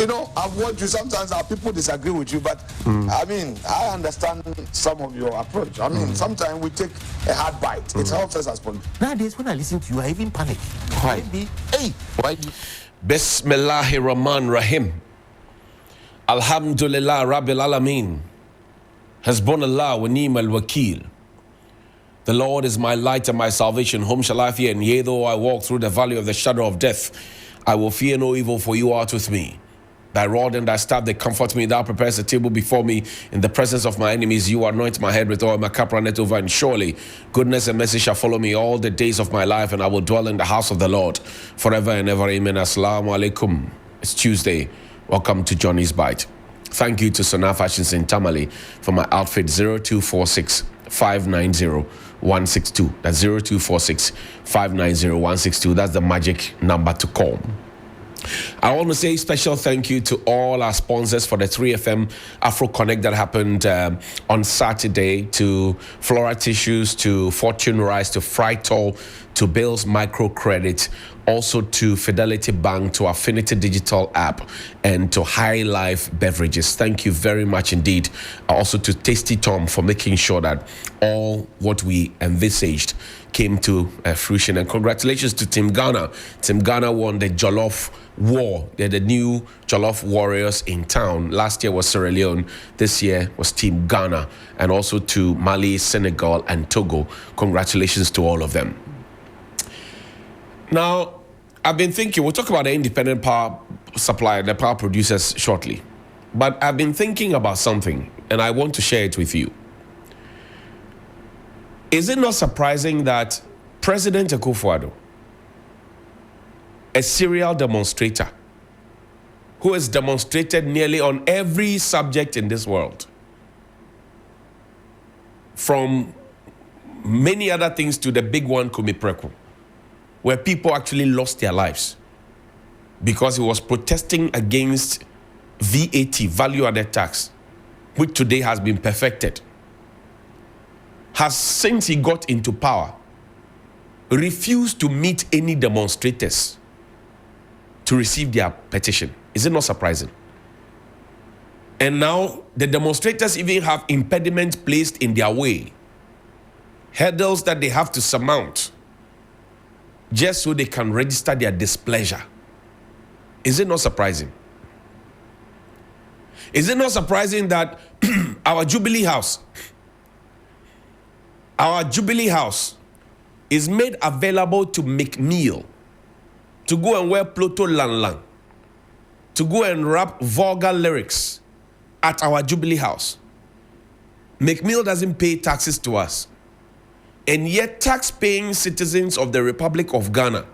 You know, I've watched you. Sometimes our people disagree with you, but I mean, I understand some of your approach. I mean, sometimes we take a hard bite. It helps us as politicians. Nowadays, when I listen to you, I even panic. Why? Why? Bismillahir Rahman Rahim. Alhamdulillah Rabbil Alameen. Hasbunallah wa ni'mal wakil. The Lord is my light and my salvation. Whom shall I fear? And yea, though I walk through the valley of the shadow of death, I will fear no evil, for you art with me. Thy rod and thy staff, they comfort me. Thou preparest a table before me in the presence of my enemies. You anoint my head with oil, my cup runneth over. And surely goodness and mercy shall follow me all the days of my life, and I will dwell in the house of the Lord forever and ever. Amen. Assalamu alaikum. It's Tuesday. Welcome to Johnny's Bite. Thank you to Sona Fashions in Tamale for my outfit. 0246 590 162. That's 0246 590 162. That's the magic number to call. I want to say special thank you to all our sponsors for the 3FM Afro Connect that happened on Saturday, to Flora Tissues, to Fortune Rice, to Frytol, to Bill's Microcredit, also to Fidelity Bank, to Affinity Digital App, and to High Life Beverages. Thank you very much indeed. Also to Tasty Tom for making sure that all what we envisaged came to fruition. And congratulations to Team Ghana. Team Ghana won the Jollof War. They're the new Jollof Warriors in town. Last year was Sierra Leone. This year was Team Ghana. And also to Mali, Senegal, and Togo. Congratulations to all of them. Now, I've been thinking, we'll talk about the independent power supply, the power producers shortly. But I've been thinking about something, and I want to share it with you. Is it not surprising that President Akufo-Addo, a serial demonstrator who has demonstrated nearly on every subject in this world, from many other things to the big one, Kumi Preku, where people actually lost their lives because he was protesting against VAT, value-added tax, which today has been perfected, has, since he got into power, refused to meet any demonstrators to receive their petition. Is it not surprising? And now the demonstrators even have impediments placed in their way, hurdles that they have to surmount just so they can register their displeasure. Is it not surprising? Is it not surprising that our Jubilee House is made available to McNeil to go and wear Pluto Lang, to go and rap vulgar lyrics at our Jubilee House? McNeil doesn't pay taxes to us. And yet tax-paying citizens of the Republic of Ghana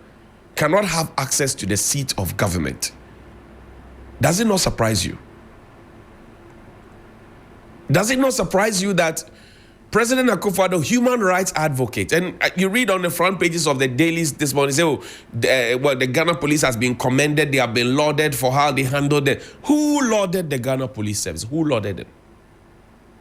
cannot have access to the seat of government. Does it not surprise you? Does it not surprise you that President Akufo-Addo, human rights advocate, and you read on the front pages of the dailies this morning, say, the Ghana police has been commended, they have been lauded for how they handled it. Who lauded the Ghana police service? Who lauded them?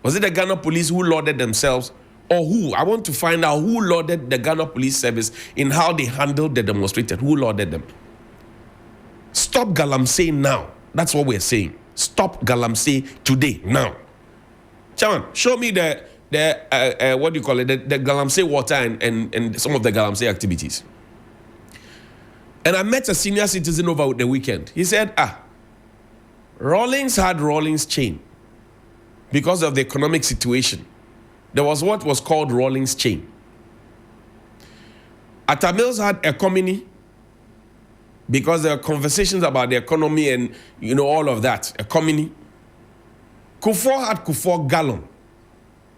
Was it the Ghana police who lauded themselves? Or who? I want to find out who lauded the Ghana police service in how they handled the demonstrators. Who lauded them? Stop Galamsey now. That's what we're saying. Stop Galamsey today, now. Chairman, show me the what do you call it? The Galamsey water and some of the Galamsey activities. And I met a senior citizen over the weekend. He said, Rawlings had Rawlings chain because of the economic situation. There was what was called Rawlings chain. Atta Mills had Economy because there are conversations about the economy and, you know, all of that. Economy. Kufuor had Kufuor gallon,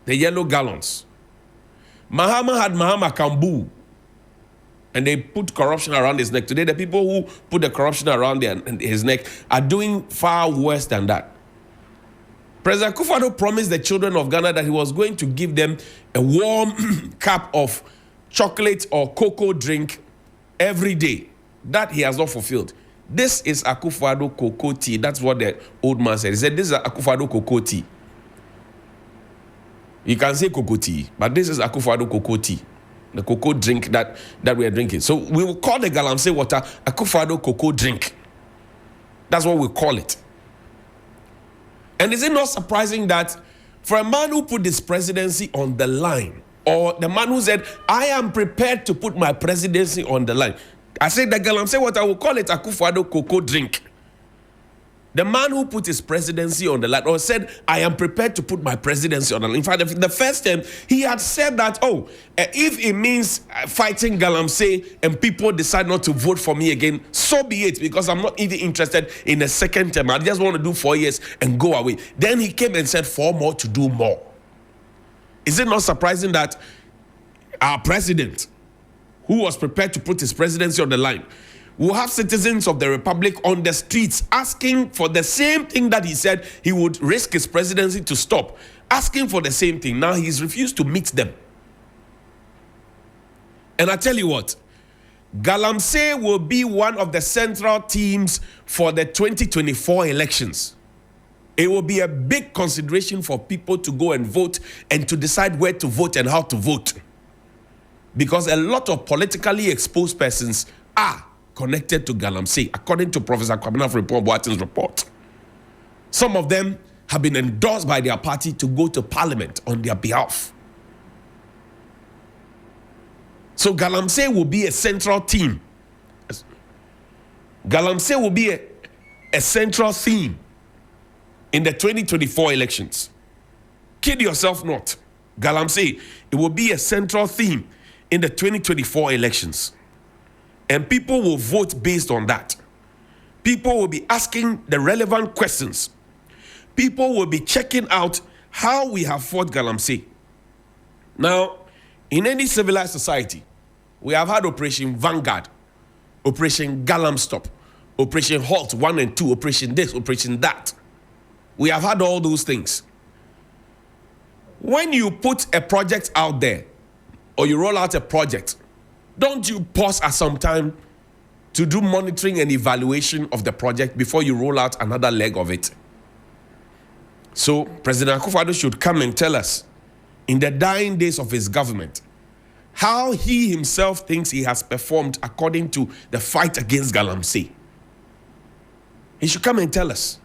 the yellow gallons. Mahama had Mahama Kambu, and they put corruption around his neck. Today, the people who put the corruption around his neck are doing far worse than that. President Akufo-Addo promised the children of Ghana that he was going to give them a warm cup of chocolate or cocoa drink every day. That he has not fulfilled. This is Akufo-Addo cocoa tea. That's what the old man said. He said, this is Akufo-Addo cocoa tea. You can say cocoa tea, but this is Akufo-Addo cocoa tea. The cocoa drink that we are drinking. So we will call the Galamsey water Akufo-Addo cocoa drink. That's what we call it. And is it not surprising that for a man who put this presidency on the line, or the man who said, I am prepared to put my presidency on the line, I said the Galamsey, what I will call it, Akufo-Addo cocoa drink. The man who put his presidency on the line, or said, I am prepared to put my presidency on the line. In fact, the first time, he had said that, if it means fighting Galamsey and people decide not to vote for me again, so be it, because I'm not even interested in a second term. I just want to do 4 years and go away. Then he came and said 4 more to do more. Is it not surprising that our president, who was prepared to put his presidency on the line, will have citizens of the republic on the streets asking for the same thing that he said he would risk his presidency to stop, asking for the same thing? Now he's refused to meet them. And I tell you what, Galamsey will be one of the central teams for the 2024 elections. It will be a big consideration for people to go and vote and to decide where to vote and how to vote. Because a lot of politically exposed persons are connected to Galamsey, according to Professor Kwabena Frimpong-Boateng's report. Some of them have been endorsed by their party to go to parliament on their behalf. So Galamsey will be a central team. Galamsey will be a central theme in the 2024 elections. Kid yourself not. Galamsey, it will be a central theme in the 2024 elections. And people will vote based on that. People will be asking the relevant questions. People will be checking out how we have fought Galamsey. Now, in any civilized society, we have had Operation Vanguard, Operation Galamstop, Operation Halt 1 and 2, Operation this, Operation that. We have had all those things. When you put a project out there, or you roll out a project, don't you pause at some time to do monitoring and evaluation of the project before you roll out another leg of it? So President Akufo-Addo should come and tell us, in the dying days of his government, how he himself thinks he has performed according to the fight against Galamsey. He should come and tell us.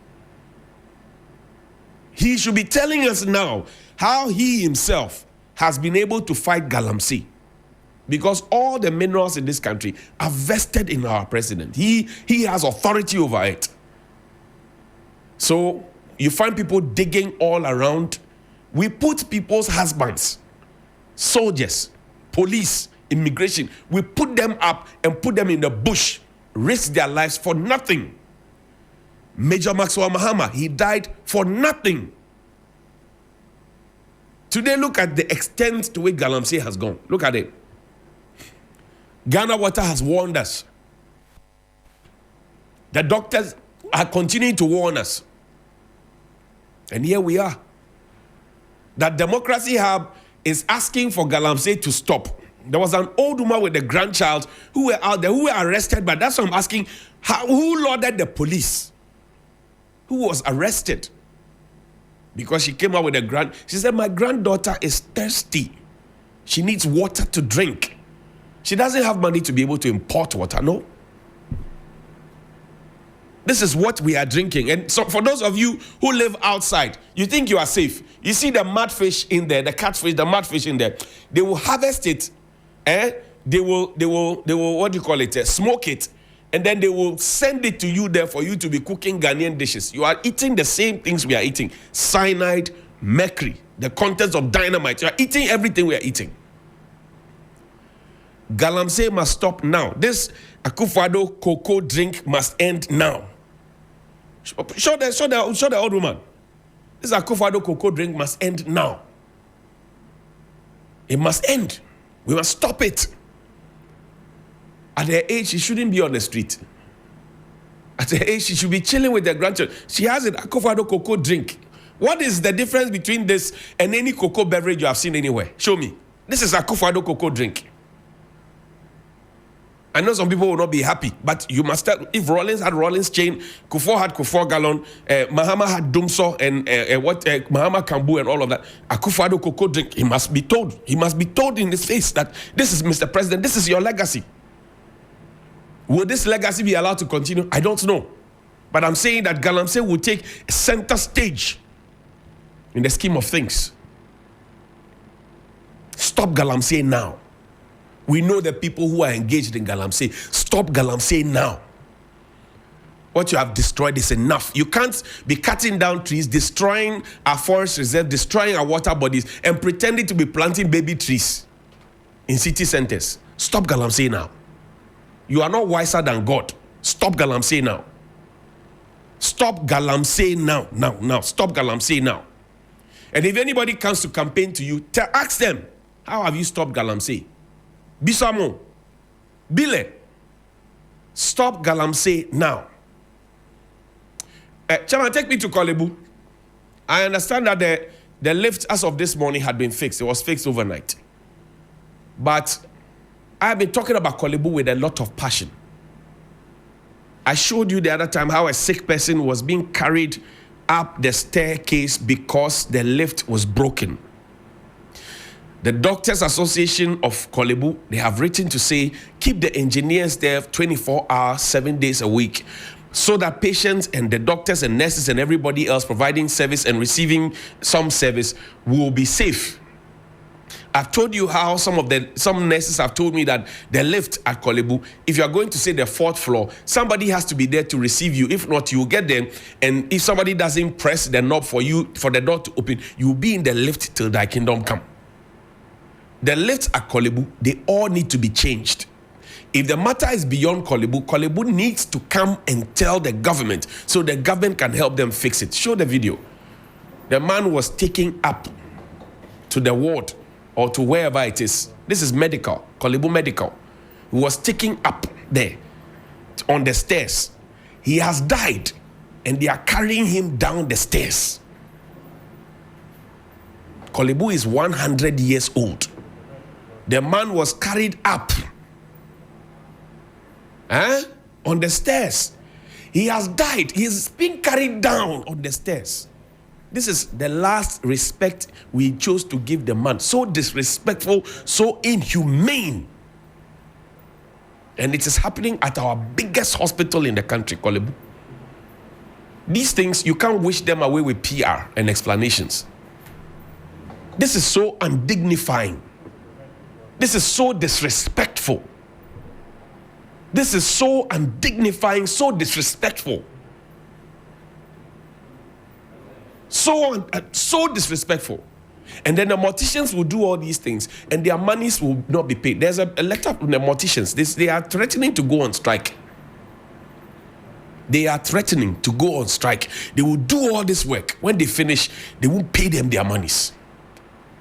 He should be telling us now how he himself has been able to fight Galamsey. Because all the minerals in this country are vested in our president. He has authority over it. So you find people digging all around. We put people's husbands, soldiers, police, immigration, we put them up and put them in the bush, risk their lives for nothing. Major Maxwell Mahama, he died for nothing. Today, look at the extent to which Galamsey has gone. Look at it. Ghana Water has warned us. The doctors are continuing to warn us. And here we are. That Democracy Hub is asking for Galamsey to stop. There was an old woman with a grandchild who were out there, who were arrested, but that's why I'm asking, who lauded the police? Who was arrested? Because she came out with she said, my granddaughter is thirsty. She needs water to drink. She doesn't have money to be able to import water, no? This is what we are drinking. And so for those of you who live outside, you think you are safe. You see the mudfish in there, the catfish, the mudfish in there. They will harvest it. They will, what do you call it? Smoke it. And then they will send it to you there for you to be cooking Ghanaian dishes. You are eating the same things we are eating. Cyanide, mercury, the contents of dynamite. You are eating everything we are eating. Galamsey must stop now. This Akufo-Addo cocoa drink must end now. Show the old woman. This Akufo-Addo cocoa drink must end now. It must end. We must stop it. At her age, she shouldn't be on the street. At her age, she should be chilling with her grandchildren. She has an Akufo-Addo cocoa drink. What is the difference between this and any cocoa beverage you have seen anywhere? Show me. This is Akufo-Addo cocoa drink. I know some people will not be happy, but you must tell, if Rollins had Rollins chain, Kufuor had Kufuor gallon, Mahama had Dumso, and Mahama Kambu and all of that, Akufo-Addo cocoa drink, he must be told. He must be told in his face that this is Mr. President, this is your legacy. Will this legacy be allowed to continue? I don't know. But I'm saying that Galamsey will take center stage in the scheme of things. Stop Galamsey now. We know the people who are engaged in Galamsey. Stop Galamsey now. What you have destroyed is enough. You can't be cutting down trees, destroying our forest reserve, destroying our water bodies, and pretending to be planting baby trees in city centers. Stop Galamsey now. You are not wiser than God. Stop Galamsey now. Stop Galamsey now. Now. Stop Galamsey now. And if anybody comes to campaign to you, ask them, how have you stopped Galamsey? Bisamo. Bile. Stop Galamsey now. Chairman, take me to Kolebu. I understand that the lift as of this morning had been fixed. It was fixed overnight. But I have been talking about Kolebu with a lot of passion. I showed you the other time how a sick person was being carried up the staircase because the lift was broken. The Doctors Association of Kolebu, they have written to say, keep the engineers there 24 hours, 7 days a week, so that patients and the doctors and nurses and everybody else providing service and receiving some service will be safe. I've told you how some nurses have told me that the lift at Kolebu, if you are going to say the 4th floor, somebody has to be there to receive you. If not, you will get there. And if somebody doesn't press the knob for you, for the door to open, you will be in the lift till thy kingdom come. The lifts at Kolebu, they all need to be changed. If the matter is beyond Kolebu, Kolebu needs to come and tell the government so the government can help them fix it. Show the video. The man was taken up to the ward or to wherever it is. This is medical, Kolebu Medical. He was taken up there on the stairs. He has died and they are carrying him down the stairs. Kolebu is 100 years old. The man was carried up on the stairs. He has died. He is being carried down on the stairs. This is the last respect we chose to give the man. So disrespectful, so inhumane. And it is happening at our biggest hospital in the country, Kolebu. These things, you can't wish them away with PR and explanations. This is so undignifying. This is so disrespectful. This is so undignifying, so disrespectful. So disrespectful. And then the morticians will do all these things and their monies will not be paid. There's a letter from the morticians. They are threatening to go on strike. They are threatening to go on strike. They will do all this work. When they finish, they won't pay them their monies.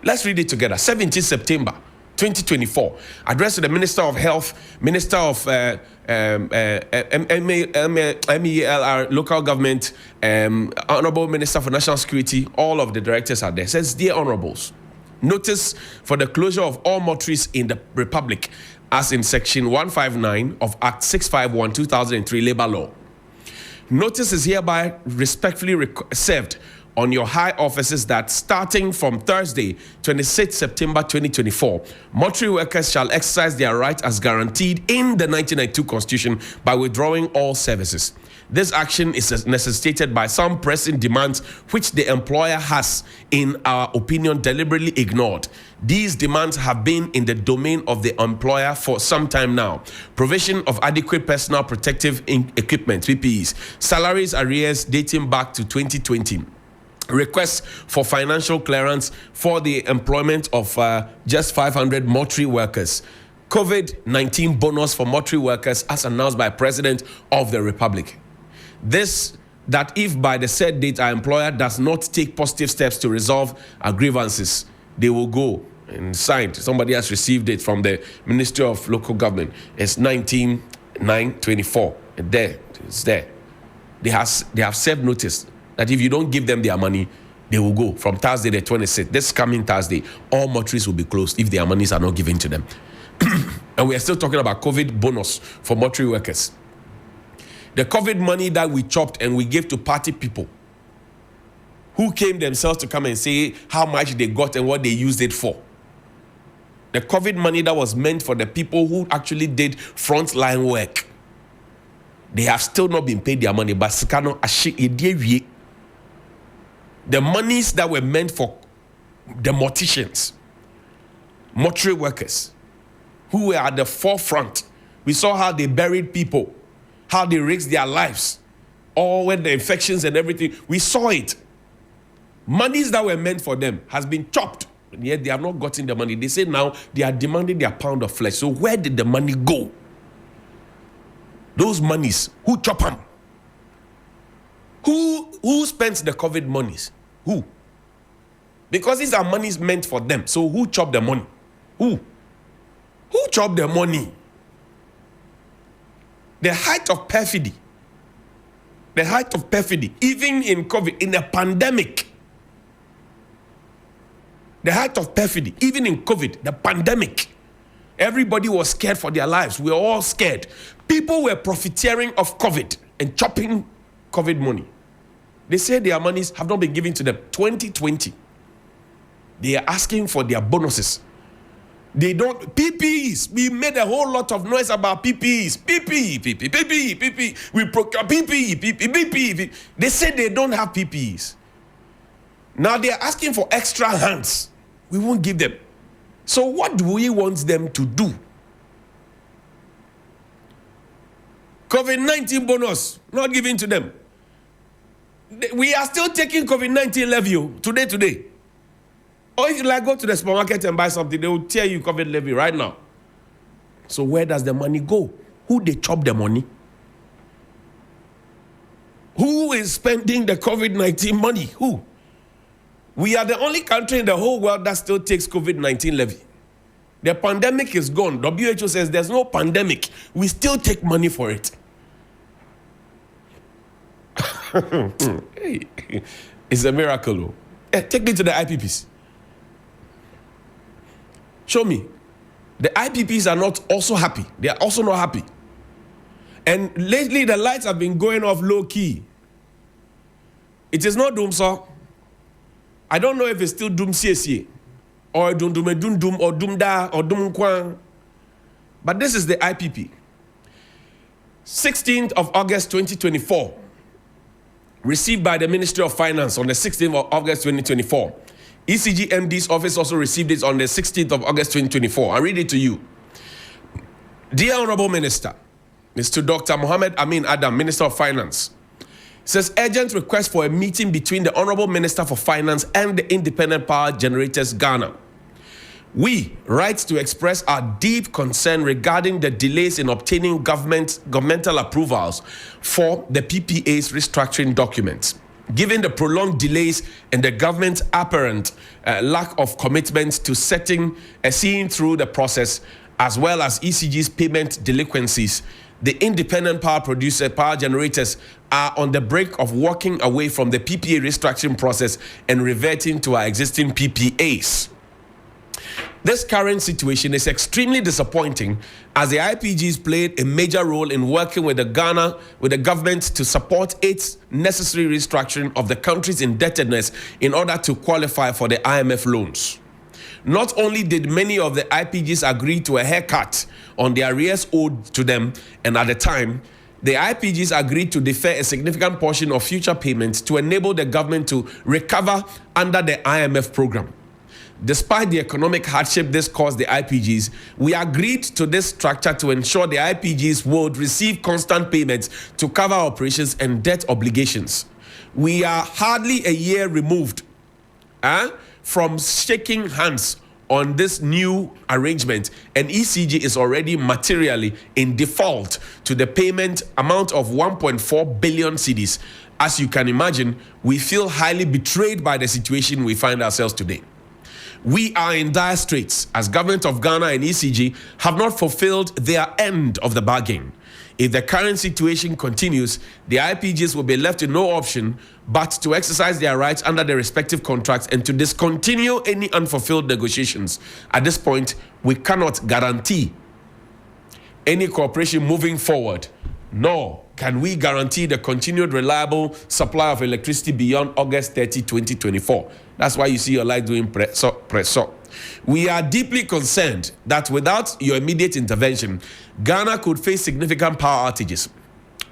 Let's read it together. 17 September 2024. Address to the Minister of Health, Minister of MELR, local government, Honorable Minister for National Security, all of the directors are there. It says, Dear Honorables, notice for the closure of all mortuaries in the Republic, as in Section 159 of Act 651, 2003 Labor Law. Notice is hereby respectfully served on your high offices that starting from Thursday, 26 September 2024, mortuary workers shall exercise their right as guaranteed in the 1992 Constitution by withdrawing all services. This action is necessitated by some pressing demands which the employer has, in our opinion, deliberately ignored. These demands have been in the domain of the employer for some time now. Provision of adequate personal protective equipment, PPEs, salaries arrears dating back to 2020. Requests for financial clearance for the employment of just 500 mortuary workers. COVID-19 bonus for mortuary workers as announced by President of the Republic. This, that if by the said date our employer does not take positive steps to resolve our grievances, they will go and signed. Somebody has received it from the Ministry of Local Government. It's 19/9/24. It's there. They have served notice that if you don't give them their money, they will go from Thursday the 26th. This coming Thursday, all mortuaries will be closed if their monies are not given to them. And we are still talking about COVID bonus for mortuary workers. The COVID money that we chopped and we gave to party people who came themselves to come and say how much they got and what they used it for. The COVID money that was meant for the people who actually did frontline work. They have still not been paid their money, but Sikano the monies that were meant for the morticians, mortuary workers, who were at the forefront. We saw how they buried people, how they risked their lives, all with the infections and everything. We saw it. Monies that were meant for them has been chopped, and yet they have not gotten the money. They say now they are demanding their pound of flesh. So where did the money go? Those monies, who chop them? Who spends the COVID monies? Who? Because these are monies meant for them. So who chopped the money? Who chopped the money? The height of perfidy. The height of perfidy, even in COVID, in a pandemic. The height of perfidy, even in COVID, the pandemic. Everybody was scared for their lives. We were all scared. People were profiteering of COVID and chopping COVID money. They say their monies have not been given to them. 2020. They are asking for their bonuses. They don't. PPEs. We made a whole lot of noise about PPEs. PPE. We procure PPE. They say they don't have PPEs. Now they are asking for extra hands. We won't give them. So what do we want them to do? COVID-19 bonus, not given to them. We are still taking COVID-19 levy today. Or if you like go to the supermarket and buy something, they will tell you COVID levy right now. So where does the money go? Who they chop the money? Who is spending the COVID-19 money? Who? We are the only country in the whole world that still takes COVID-19 levy. The pandemic is gone. WHO says there's no pandemic. We still take money for it. Hey, it's a miracle. Take me to the IPPs. Show me. The IPPs are not also happy. They are also not happy. And lately, the lights have been going off low-key. It is not doom, sir. I don't know if it's still doom CSA or doom or doom da or doom kwan. But this is the IPP. 16th of August 2024. Received by the Ministry of Finance on the 16th of August 2024. ECG MD's office also received it on the 16th of August 2024. I read it to you. Dear Honorable Minister, Mr. Dr. Mohammed Amin Adam, Minister of Finance, says urgent request for a meeting between the Honorable Minister for Finance and the Independent Power Generators Ghana. We write to express our deep concern regarding the delays in obtaining governmental approvals for the PPA's restructuring documents. Given the prolonged delays and the government's apparent lack of commitment to seeing through the process, as well as ECG's payment delinquencies, the independent power generators are on the brink of walking away from the PPA restructuring process and reverting to our existing PPAs. This current situation is extremely disappointing as the IPGs played a major role in working with the government to support its necessary restructuring of the country's indebtedness in order to qualify for the IMF loans. Not only did many of the IPGs agree to a haircut on the arrears owed to them, and at the time, the IPGs agreed to defer a significant portion of future payments to enable the government to recover under the IMF program. Despite the economic hardship this caused the IPGs, we agreed to this structure to ensure the IPGs would receive constant payments to cover operations and debt obligations. We are hardly a year removed from shaking hands on this new arrangement, and ECG is already materially in default to the payment amount of 1.4 billion cedis. As you can imagine, we feel highly betrayed by the situation we find ourselves today. We are in dire straits as Government of Ghana and ECG have not fulfilled their end of the bargain. If the current situation continues, the IPGs will be left with no option but to exercise their rights under their respective contracts and to discontinue any unfulfilled negotiations. At this point, we cannot guarantee any cooperation moving forward, nor can we guarantee the continued reliable supply of electricity beyond August 30, 2024. That's why you see your light doing press up. We are deeply concerned that without your immediate intervention, Ghana could face significant power outages.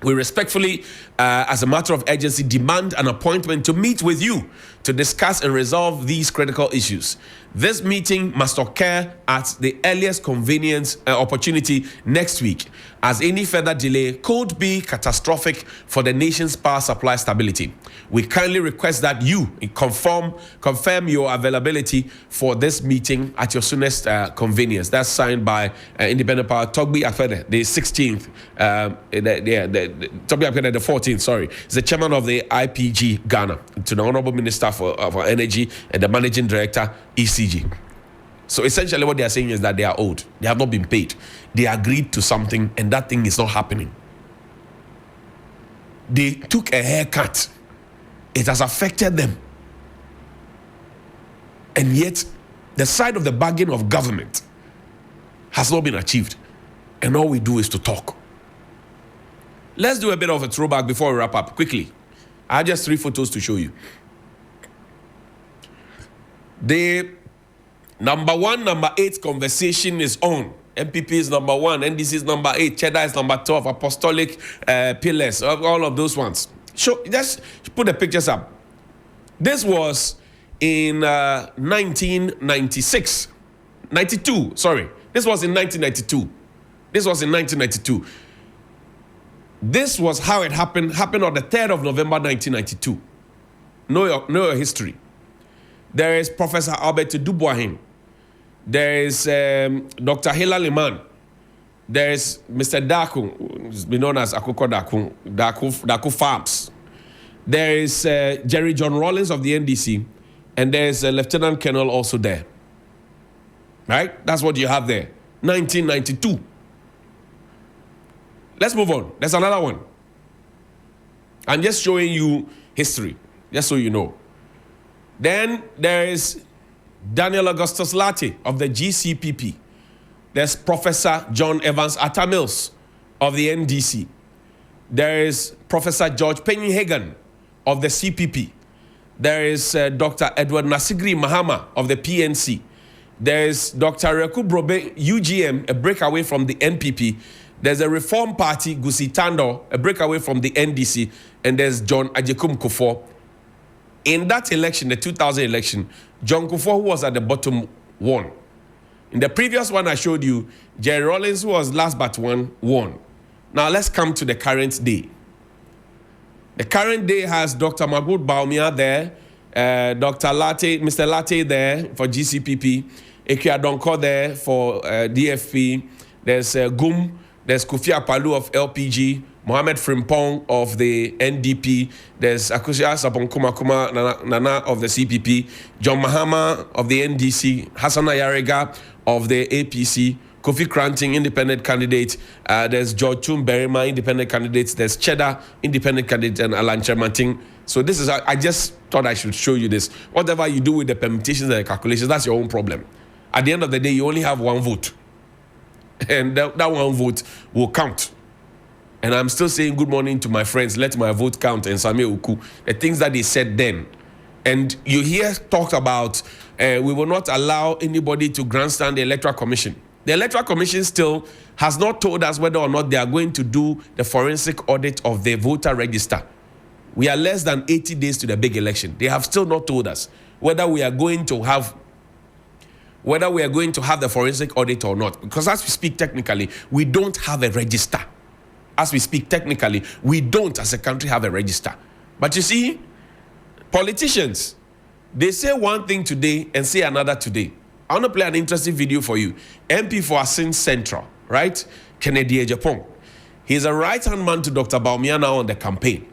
We respectfully, as a matter of urgency, demand an appointment to meet with you to discuss and resolve these critical issues. This meeting must occur at the earliest convenience opportunity next week, as any further delay could be catastrophic for the nation's power supply stability. We kindly request that you confirm your availability for this meeting at your soonest convenience. That's signed by Independent Power Togbi Akpede, the 16th, Togbi Akpede, the 14th, sorry. He's the chairman of the IPG Ghana, to the Honorable Minister for Energy and the Managing Director, ECG. So essentially what they are saying is that they are owed. They have not been paid. They agreed to something and that thing is not happening. They took a haircut. It has affected them. And yet, the side of the bargain of government has not been achieved. And all we do is to talk. Let's do a bit of a throwback before we wrap up. Quickly. I have just 3 photos to show you. The number 1, number 8 conversation is on. MPP is number 1, NDC is number 8, Cheddar is number 12, Apostolic Pillars, all of those ones. Just put the pictures up. This was in 1996. 92, sorry. This was in 1992. This was how it happened. Happened on the 3rd of November, 1992. Know your history. There is Professor Albert Dubois. There is Dr. Hila Liman. There is Mr. Daku, who's been known as Akoko Daku Farms. There is Jerry John Rawlings of the NDC. And there is Lieutenant Colonel also there. Right? That's what you have there. 1992. Let's move on. There's another one. I'm just showing you history, just so you know. Then there is Daniel Augustus Latte of the GCPP. There's Professor John Evans Attamills of the NDC. There is Professor George Penny-Hagan of the CPP. There is Dr. Edward Nasigri Mahama of the PNC. There is Dr. Reku Brobe, UGM, a breakaway from the NPP. There's a Reform Party, Gusi Tando, a breakaway from the NDC. And there's John Ajekum Kufuor. In that election, the 2000 election, John Kufuor, who was at the bottom, won. In the previous one I showed you, Jerry Rawlings, who was last but one, won. Now let's come to the current day. The current day has Dr. Mahmoud Baumia there, Dr. Latte, Mr. Latte there for GCPP, Ekia Donko there for DFP, there's Gum, there's Kofi Akpalu of LPG, Mohamed Frimpong of the NDP, there's Akusia Sabonkumakuma Nana of the CPP, John Mahama of the NDC, Hassan Ayarega of the APC, Kofi Cranting, independent candidate, there's George Chum Berima, independent candidates, there's Cheddar, independent candidate, and Alan Chermanting. So this is, I just thought I should show you this. Whatever you do with the permutations and the calculations, that's your own problem. At the end of the day, you only have one vote. And that one vote will count. And I'm still saying good morning to my friends. Let my vote count. And Samir Uku, the things that they said then. And you hear talked about we will not allow anybody to grandstand the Electoral Commission. The Electoral Commission still has not told us whether or not they are going to do the forensic audit of the voter register. We are less than 80 days to the big election. They have still not told us whether we are going to have the forensic audit or not. Because as we speak technically, we don't have a register. As we speak technically, we don't as a country have a register. But you see, politicians, they say one thing today and say another today. I want to play an interesting video for you. MP for Asin Central, right? Kennedy Ejapong. He's a right-hand man to Dr. Baumia now on the campaign.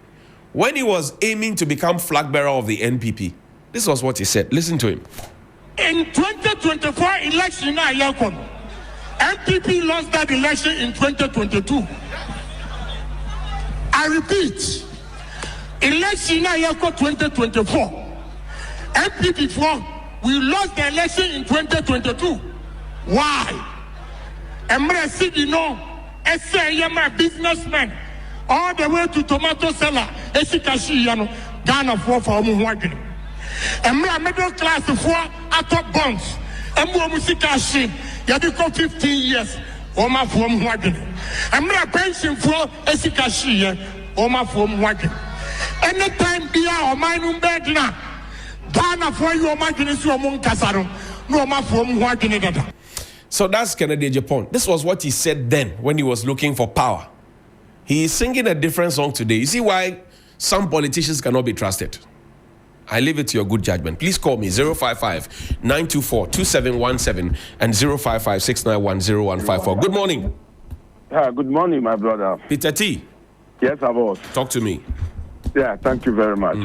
When he was aiming to become flag bearer of the NPP, this was what he said. Listen to him. In 2024 election, NPP lost that election in 2022. I repeat, election 2024, NPP for we lost the election in 2022. Why? Emre you know, a businessman, all the way to tomato seller, Esikashi, Ghana for Muwagin. Emre middle class for atop bonds, Emu Musikashi, Yadiko 15 years, Oma from Wagon. I'm not pension for Esikashi, Oma from Wagon. Anytime be our minum bed now. Dana for you, Wagon is your Mon Casaro. No, ma from Wagon. So that's Kennedy Japan. This was what he said then when he was looking for power. He is singing a different song today. You see why some politicians cannot be trusted? I leave it to your good judgment. Please call me 055-924-2717 and 055-691-0154. Good morning. Good morning, my brother. Peter T. Yes, I was. Talk to me. Yeah, thank you very much.